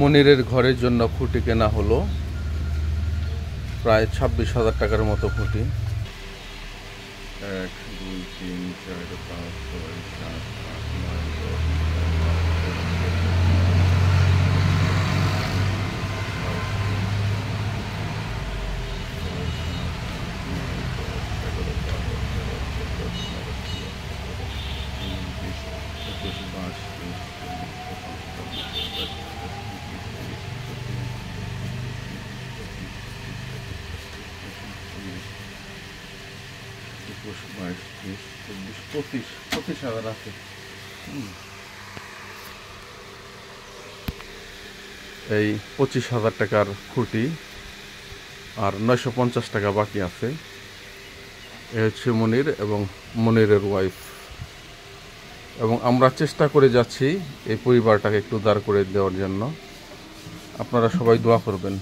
মনিরের ঘরের জন্য খুঁটি কেনা হলো প্রায় 26,000 টাকার মতো খুঁটি। 1 2 3 4 5 6 7 8 9 10 25,000 আছে। এই 25,000 টাকার খুঁটি আর 950 টাকা বাকি আছে। এ হচ্ছে মনির এবং মনিরের ওয়াইফ, এবং আমরা চেষ্টা করে যাচ্ছি এই পরিবারটাকে একটু দাঁড় করে দেওয়ার জন্য। আপনারা সবাই দোয়া করবেন।